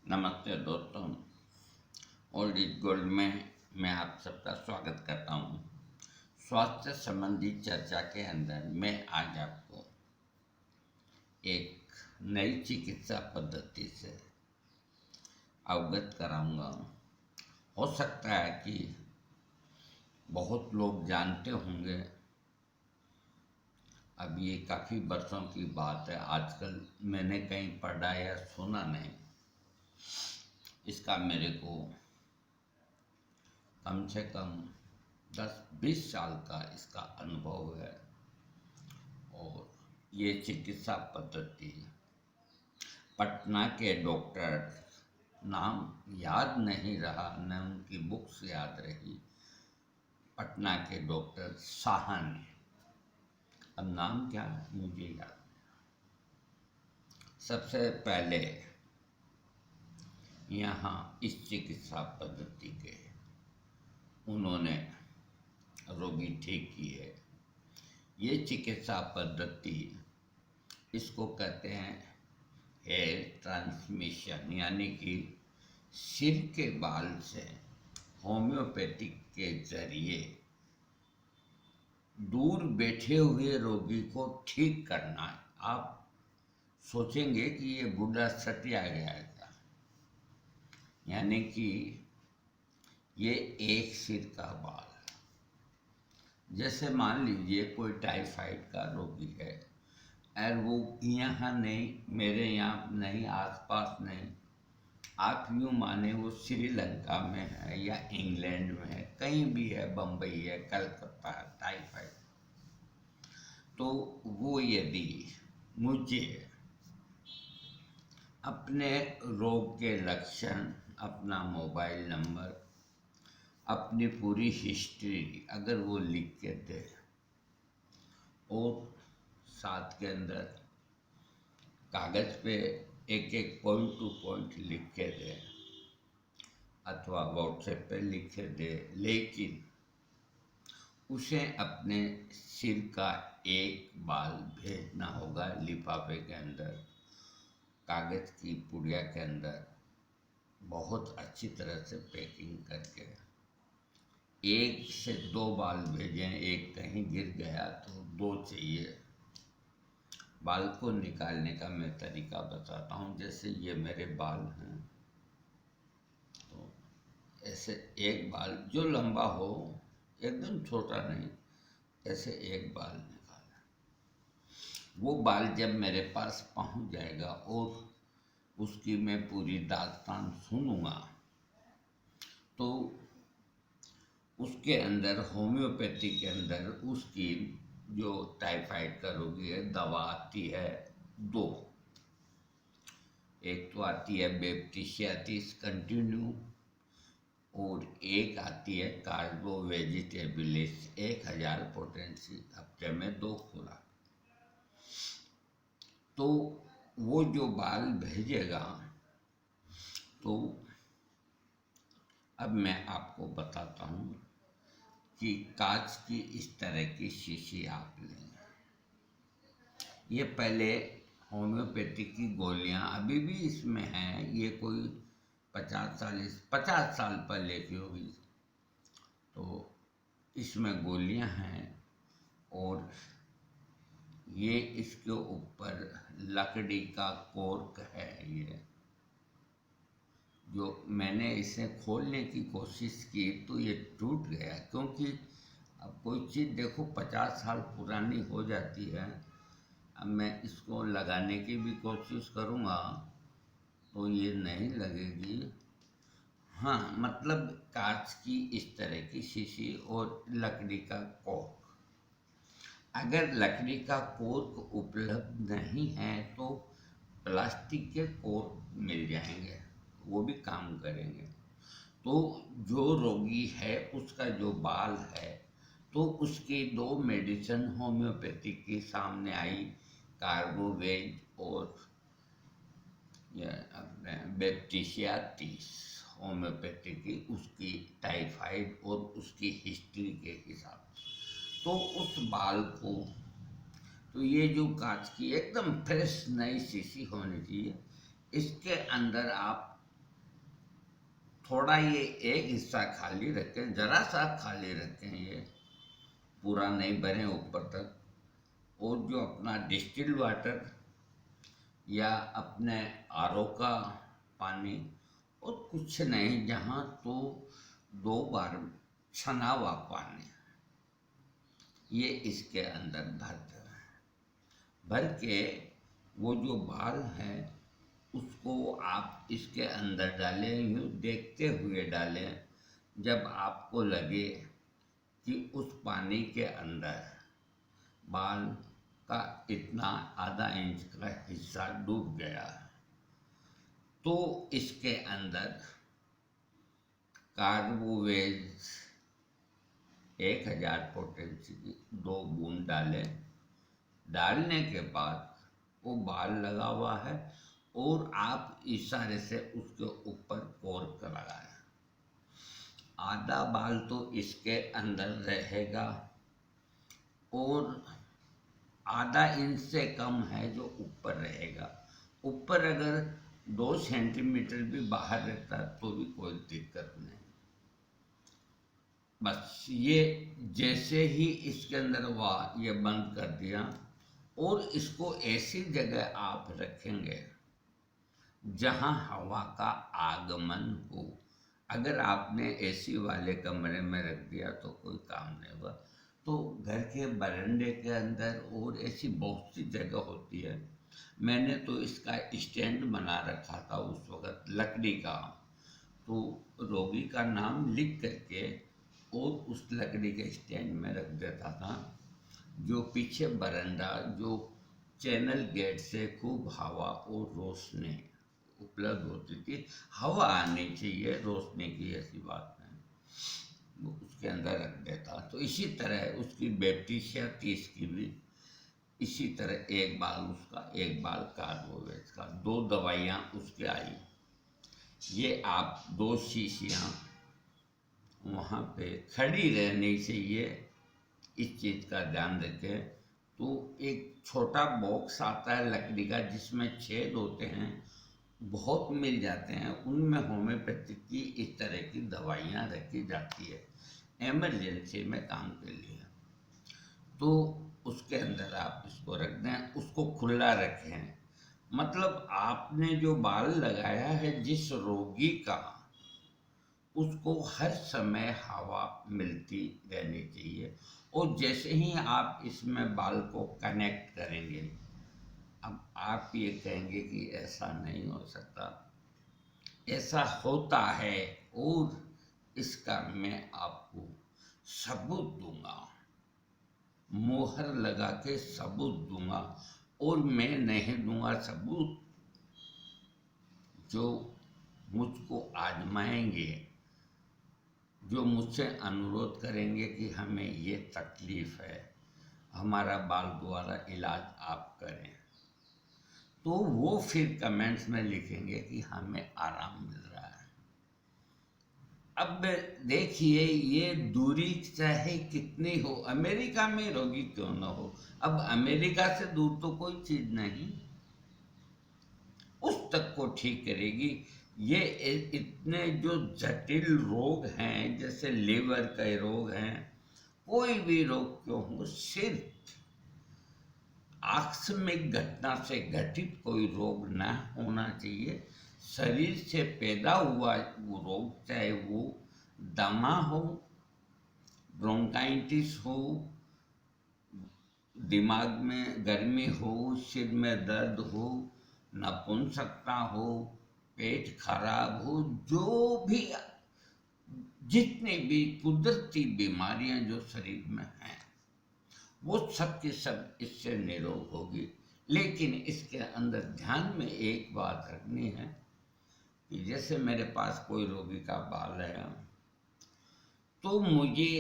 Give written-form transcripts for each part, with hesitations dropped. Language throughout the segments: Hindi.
नमस्ते दोस्तों। ओल्ड इज गोल्ड में मैं आप सबका स्वागत करता हूँ। स्वास्थ्य संबंधी चर्चा के अंदर मैं आज आपको एक नई चिकित्सा पद्धति से अवगत कराऊंगा। हो सकता है कि बहुत लोग जानते होंगे, अब ये काफ़ी वर्षों की बात है, आजकल मैंने कहीं पढ़ा या सुना नहीं। इसका मेरे को कम से कम 10-20 साल का इसका अनुभव है और ये चिकित्सा पद्धति पटना के डॉक्टर, नाम याद नहीं रहा, न उनकी बुक्स याद रही, पटना के डॉक्टर साहा ने, अब नाम क्या है मुझे याद नहीं। सबसे पहले यहाँ इस चिकित्सा पद्धति के उन्होंने रोगी ठीक किए। ये चिकित्सा पद्धति, इसको कहते हैं हेयर ट्रांसमिशन, यानी कि सिर के बाल से होम्योपैथिक के जरिए दूर बैठे हुए रोगी को ठीक करना है। आप सोचेंगे कि ये बूढ़ा सटिया गया है क्या, यानी कि ये एक सिर का बाल, जैसे मान लीजिए कोई टाइफाइड का रोगी है और वो यहाँ नहीं, मेरे यहाँ नहीं, आसपास नहीं, आप यूँ माने वो श्रीलंका में है या इंग्लैंड में है, कहीं भी है, बम्बई है, कलकत्ता है, टाइफाइड, तो वो यदि मुझे अपने रोग के लक्षण, अपना मोबाइल नंबर, अपनी पूरी हिस्ट्री अगर वो लिख के दे और साथ के अंदर कागज़ पे एक एक पॉइंट टू पॉइंट लिख के दे अथवा व्हाट्सएप पे लिख के दे, लेकिन उसे अपने सिर का एक बाल भेजना होगा लिफाफे के अंदर, कागज़ की पुड़िया के अंदर, बहुत अच्छी तरह से पैकिंग करके। 1 से 2 बाल भेजें, एक कहीं गिर गया तो 2 चाहिए। बाल को निकालने का मैं तरीका बताता हूँ। जैसे ये मेरे बाल हैं, तो ऐसे एक बाल जो लंबा हो, एकदम छोटा नहीं, ऐसे एक बाल निकाला। वो बाल जब मेरे पास पहुँच जाएगा और उसकी मैं पूरी दास्तान सुनूंगा, तो उसके अंदर होम्योपैथी के अंदर उसकी जो टाइफाइड का रोगी है, दवा आती है 2। एक तो आती है बैप्टिशिया 30 कंटिन्यू और एक आती है कार्बो वेजिटेबलिस 1000 पोटेंसी, हफ्ते में 2 खुराक। तो वो जो बाल भेजेगा, तो अब मैं आपको बताता हूँ कि कांच की इस तरह की शीशी आप लें। ये पहले होम्योपैथिक की गोलियां अभी भी इसमें हैं, ये कोई 50 साल पहले की होगी, तो इसमें गोलियां हैं और ये इसके ऊपर लकड़ी का कॉर्क है। ये जो मैंने इसे खोलने की कोशिश की तो ये टूट गया, क्योंकि अब कोई चीज़ देखो 50 साल पुरानी हो जाती है। अब मैं इसको लगाने की भी कोशिश करूँगा तो ये नहीं लगेगी। हाँ, मतलब कांच की इस तरह की शीशी और लकड़ी का कॉर्क। अगर लकड़ी का कॉर्क उपलब्ध नहीं है तो प्लास्टिक के कॉर्क मिल जाएंगे, वो भी काम करेंगे। तो जो रोगी है उसका जो बाल है, तो उसकी 2 मेडिसिन होम्योपैथिक की सामने आई, कार्बोवेज और अपने बैप्टिशिया 30 होम्योपैथिक की, उसकी टाइफाइड और उसकी हिस्ट्री के हिसाब से। तो उस बाल को, तो ये जो कांच की एकदम फ्रेश नई शीशी होनी चाहिए, इसके अंदर आप थोड़ा ये एक हिस्सा खाली रखें, जरा सा खाली रखें, ये पूरा नहीं भरें ऊपर तक। और जो अपना डिस्टिल्ड वाटर या अपने आरओ का पानी, और कुछ नहीं, जहाँ तो 2 बार छना हुआ पानी, ये इसके अंदर भर दें। भर के वो जो बाल है उसको आप इसके अंदर डालें, यूँ देखते हुए डालें। जब आपको लगे कि उस पानी के अंदर बाल का इतना आधा इंच का हिस्सा डूब गया है, तो इसके अंदर कार्बोवेज 1000 पोटेंसी की 2 बूंद डालें। डालने के बाद वो बाल लगा हुआ है और आप इशारे से उसके ऊपर कोर्क लगाएं। आधा बाल तो इसके अंदर रहेगा और आधा इंच से कम है जो ऊपर रहेगा। ऊपर अगर 2 सेंटीमीटर भी बाहर रहता तो भी कोई दिक्कत नहीं। बस ये जैसे ही इसके अंदर हुआ, ये बंद कर दिया और इसको ऐसी जगह आप रखेंगे जहां हवा का आगमन हो। अगर आपने एसी वाले कमरे में रख दिया तो कोई काम नहीं हुआ। तो घर के बरामदे के अंदर और ऐसी बहुत सी जगह होती है। मैंने तो इसका स्टैंड बना रखा था उस वक़्त लकड़ी का, तो रोगी का नाम लिख करके और उस लकड़ी के स्टैंड में रख देता था। जो पीछे बरामदा, जो चैनल गेट से खूब हवा और रोशनी उपलब्ध होती थी। हवा आनी चाहिए, रोशनी की ऐसी बात नहीं, वो उसके अंदर रख देता। तो इसी तरह उसकी बैप्टिशिया 30 की भी इसी तरह, एक बाल उसका, एक बाल कार्बोवेज का, 2 दवाइयाँ उसके आई। ये आप 2 शीशियाँ वहाँ पे खड़ी रहनी चाहिए, इस चीज़ का ध्यान रखें। तो एक छोटा बॉक्स आता है लकड़ी का जिसमें छेद होते हैं, बहुत मिल जाते हैं, उनमें होम्योपैथिक की इस तरह की दवाइयाँ रखी जाती है इमरजेंसी में काम के लिए। तो उसके अंदर आप इसको रख दें, उसको खुला रखें। मतलब आपने जो बाल लगाया है जिस रोगी का, उसको हर समय हवा मिलती रहनी चाहिए। और जैसे ही आप इसमें बाल को कनेक्ट करेंगे, अब आप ये कहेंगे कि ऐसा नहीं हो सकता, ऐसा होता है और इसका मैं आपको सबूत दूंगा, मोहर लगा के सबूत दूंगा। और मैं नहीं दूंगा सबूत, जो मुझको आजमाएंगे, जो मुझसे अनुरोध करेंगे कि हमें ये तकलीफ़ है, हमारा बाल द्वारा इलाज आप करें, तो वो फिर कमेंट्स में लिखेंगे कि हमें आराम मिल रहा है। अब देखिए, ये दूरी चाहे कितनी हो, अमेरिका में रोगी क्यों ना हो, अब अमेरिका से दूर तो कोई चीज़ नहीं उस तक को ठीक करेगी। ये इतने जो जटिल रोग हैं, जैसे लीवर के रोग हैं, कोई भी रोग क्यों हो, सिर्फ आकस्मिक घटना से घटित कोई रोग न होना चाहिए। शरीर से पैदा हुआ वो रोग, चाहे वो दमा हो, ब्रोंकाइटिस हो, दिमाग में गर्मी हो, सिर में दर्द हो, नपुंसकता हो, पेट खराब हो, जो भी जितनी भी कुदरती बीमारियां जो शरीर में हैं, वो सब की सब इससे निरोग होगी। लेकिन इसके अंदर ध्यान में एक बात रखनी है कि जैसे मेरे पास कोई रोगी का बाल है, तो मुझे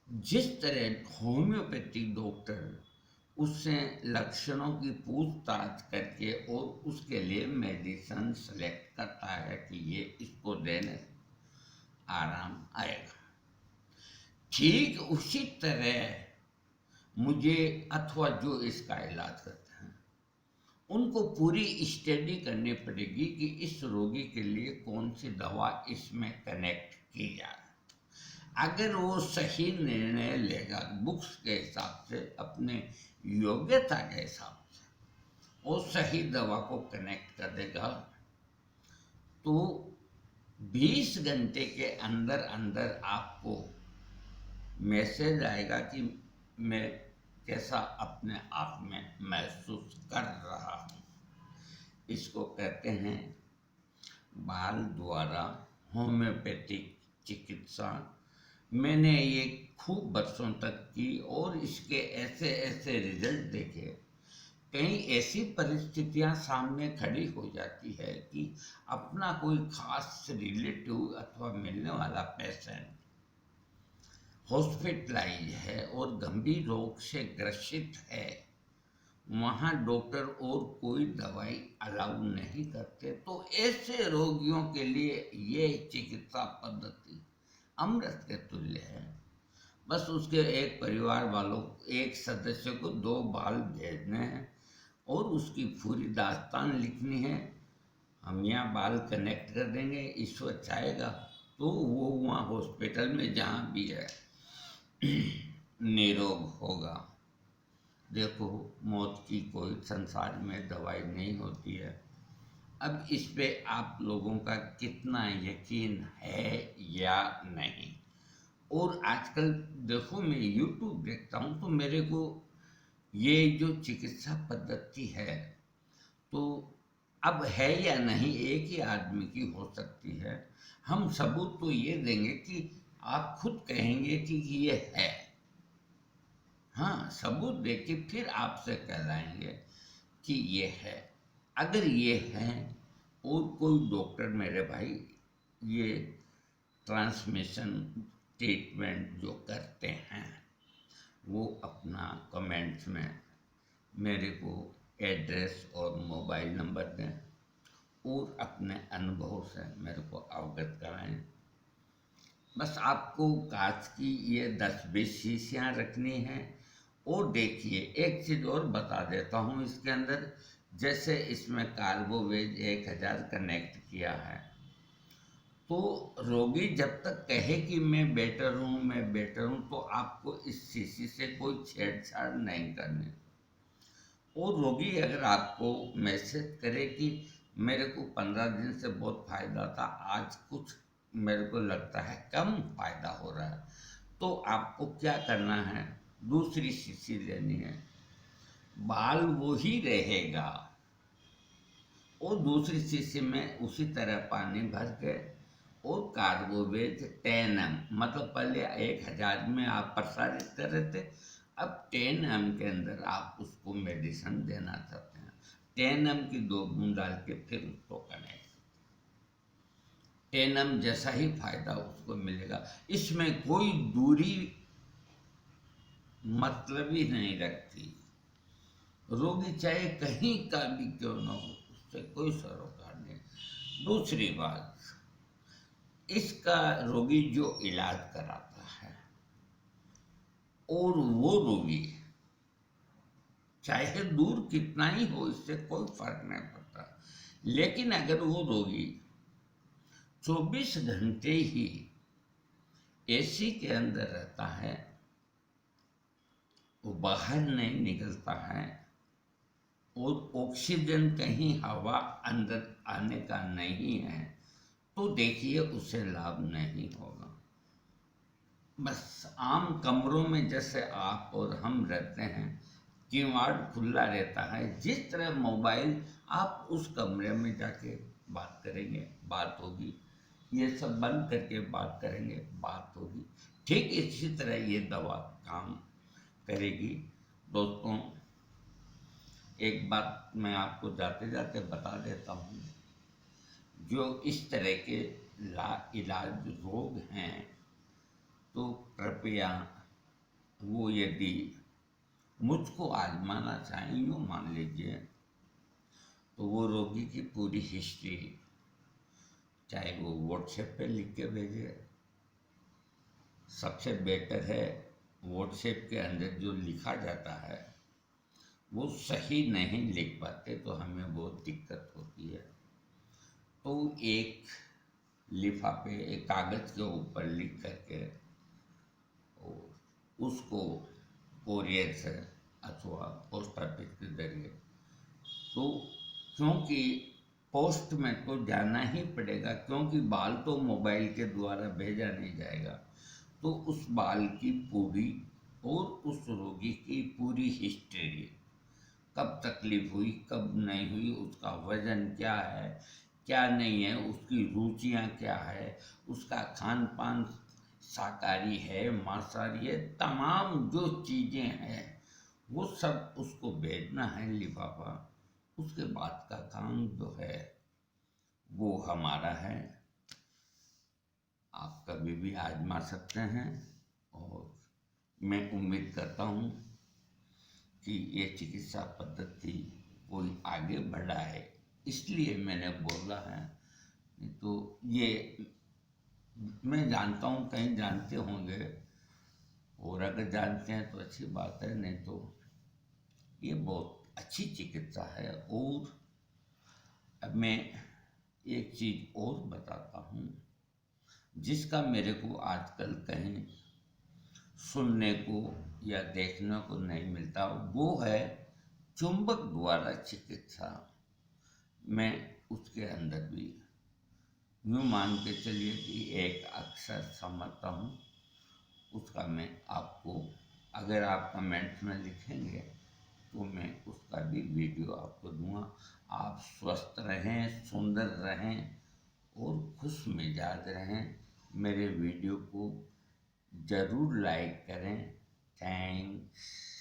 जिस तरह होम्योपैथिक डॉक्टर उससे लक्षणों की पूछताछ करके और उसके लिए मेडिसिन सेलेक्ट करता है कि ये इसको देने आराम आएगा, ठीक उसी तरह मुझे अथवा जो इसका इलाज करते हैं उनको पूरी स्टडी करनी पड़ेगी कि इस रोगी के लिए कौन सी दवा इसमें कनेक्ट की जाए। अगर वो सही निर्णय लेगा बुक्स के हिसाब से, अपने योग्यता के हिसाब से, वो सही दवा को कनेक्ट कर देगा, तो 20 घंटे के अंदर अंदर आपको मैसेज आएगा कि मैं कैसा अपने आप में महसूस कर रहा हूँ। इसको कहते हैं बाल द्वारा होम्योपैथिक चिकित्सा। मैंने ये खूब बरसों तक की और इसके ऐसे ऐसे रिजल्ट देखे। कई ऐसी परिस्थितियां सामने खड़ी हो जाती है कि अपना कोई खास रिलेटिव अथवा मिलने वाला पेशेंट हॉस्पिटलाइज है और गंभीर रोग से ग्रसित है, वहाँ डॉक्टर और कोई दवाई अलाउ नहीं करते, तो ऐसे रोगियों के लिए ये चिकित्सा पद्धति अमृत के तुल्य है। बस उसके एक परिवार वालों, एक सदस्य को 2 बाल भेजने हैं और उसकी पूरी दास्तान लिखनी है। हम यहाँ बाल कनेक्ट कर देंगे, ईश्वर चाहेगा तो वो वहाँ हॉस्पिटल में जहाँ भी है निरोग होगा। देखो, मौत की कोई संसार में दवाई नहीं होती है। अब इस पे आप लोगों का कितना यकीन है या नहीं। और आजकल देखो, मैं YouTube देखता हूँ तो मेरे को ये जो चिकित्सा पद्धति है तो अब है या नहीं, एक ही आदमी की हो सकती है। हम सबूत तो ये देंगे कि आप खुद कहेंगे कि ये है। हाँ, सबूत दे के फिर आपसे कहलाएंगे कि ये है। अगर ये है और कोई डॉक्टर मेरे भाई ये ट्रांसमिशन ट्रीटमेंट जो करते हैं, वो अपना कमेंट्स में मेरे को एड्रेस और मोबाइल नंबर दें और अपने अनुभव से मेरे को अवगत कराएं। बस आपको कांच की ये 10-20 शीशियाँ रखनी हैं। और देखिए, एक चीज़ और बता देता हूँ इसके अंदर, जैसे इसमें कार्बोवेज 1000 कनेक्ट किया है, तो रोगी जब तक कहे कि मैं बेटर हूँ, मैं बेटर हूँ, तो आपको इस शीशी से कोई छेड़छाड़ नहीं करनी। और रोगी अगर आपको मैसेज करे कि मेरे को 15 दिन से बहुत फायदा था, आज कुछ मेरे को लगता है कम फायदा हो रहा है, तो आपको क्या करना है, दूसरी शीशी लेनी है। बाल वो ही रहेगा और दूसरी शीशी में उसी तरह पानी भर के और कार्बोवेज 10 ml, मतलब पहले 1000 में आप प्रसारित कर रहे थे, अब 10 ml के अंदर आप उसको मेडिसिन देना चाहते हैं। 10 ml की 2 बूंद डाल के फिर उसको कनेक्ट, 10 ml जैसा ही फायदा उसको मिलेगा। इसमें कोई दूरी मतलब ही नहीं रखती। रोगी चाहे कहीं का भी क्यों न हो, उससे कोई सरोकार नहीं। दूसरी बात, इसका रोगी जो इलाज कराता है और वो रोगी चाहे दूर कितना ही हो, इससे कोई फर्क नहीं पड़ता, लेकिन अगर वो रोगी 24 घंटे ही एसी के अंदर रहता है, वो बाहर नहीं निकलता है और ऑक्सीजन कहीं हवा अंदर आने का नहीं है, तो देखिए उसे लाभ नहीं होगा। बस आम कमरों में जैसे आप और हम रहते हैं, किवाड़ खुला रहता है, जिस तरह मोबाइल आप उस कमरे में जाके बात करेंगे, बात होगी, ये सब बंद करके बात करेंगे, बात होगी। ठीक इसी तरह ये दवा काम करेगी। दोस्तों, एक बात मैं आपको जाते जाते बता देता हूँ, जो इस तरह के इलाज रोग हैं, तो कृपया वो यदि मुझको आजमाना चाहें, यूँ मान लीजिए, तो वो रोगी की पूरी हिस्ट्री चाहे वो व्हाट्सएप पे लिख के भेजे, सबसे बेटर है व्हाट्सएप के अंदर जो लिखा जाता है वो सही नहीं लिख पाते तो हमें बहुत दिक्कत होती है। तो एक लिफाफे, एक कागज़ के ऊपर लिख करके और उसको कोरियर से अथवा पोस्ट ऑफिस के जरिए, तो क्योंकि पोस्ट में तो जाना ही पड़ेगा, क्योंकि बाल तो मोबाइल के द्वारा भेजा नहीं जाएगा, तो उस बाल की पूरी और उस रोगी की पूरी हिस्ट्री, कब तकलीफ हुई कब नहीं हुई, उसका वजन क्या है क्या नहीं है, उसकी रुचियां क्या है, उसका खान पान शाकाहारी है मांसाहारी है, तमाम जो चीज़ें हैं वो सब उसको भेजना है लिफाफा। उसके बाद का काम जो है वो हमारा है। आप कभी भी आजमा सकते हैं और मैं उम्मीद करता हूँ कि ये चिकित्सा पद्धति कोई आगे बढ़ाए, इसलिए मैंने बोला है। नहीं तो ये मैं जानता हूँ कहीं जानते होंगे, और अगर जानते हैं तो अच्छी बात है, नहीं तो ये बहुत अच्छी चिकित्सा है। और अब मैं एक चीज़ और बताता हूँ जिसका मेरे को आजकल कहीं सुनने को या देखने को नहीं मिलता, वो है चुंबक द्वारा चिकित्सा। मैं उसके अंदर भी यूँ मान के चलिए कि एक अक्षर समझता हूँ, उसका मैं आपको, अगर आप कमेंट्स में लिखेंगे तो मैं उसका भी वीडियो आपको दूंगा। आप स्वस्थ रहें, सुंदर रहें और खुश मिजाज रहें। मेरे वीडियो को ज़रूर लाइक करें। थैंक्स।